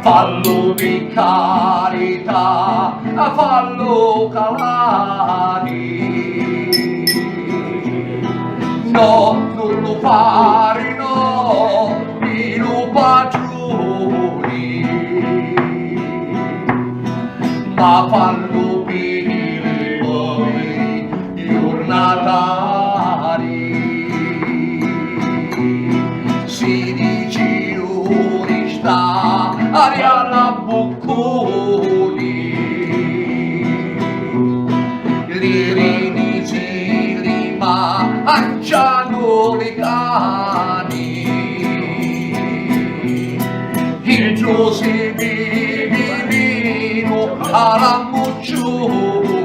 Fallo di carità, fallo calare. No, non lo fare, no, mio padroni, ma fallo per i poveri giornatari. Si dice onestà, aria alla bocconi, li rinisi ma mangiano le cani. Il Giuse beve vino alla moccioni,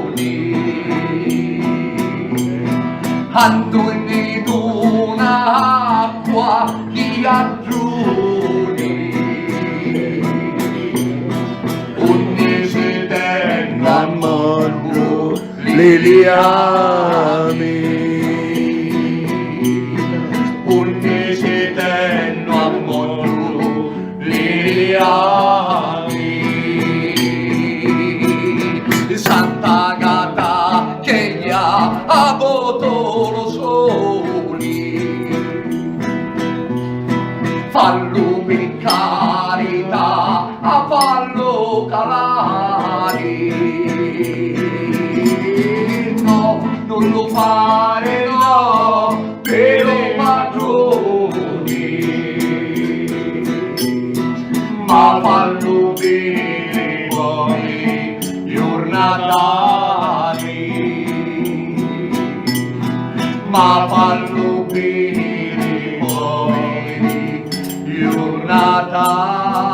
Antoni dona acqua di adroni. Ogni sedendo al mondo Liliani, ogni sedendo al mondo Liliani. Santa Agata che gli ha avuto lo soli, fallo per carità, a fallo calare. No, non lo fare, no, per i padroni, ma fallo per i poveri giornatari, ma fallo per i poveri giornatari.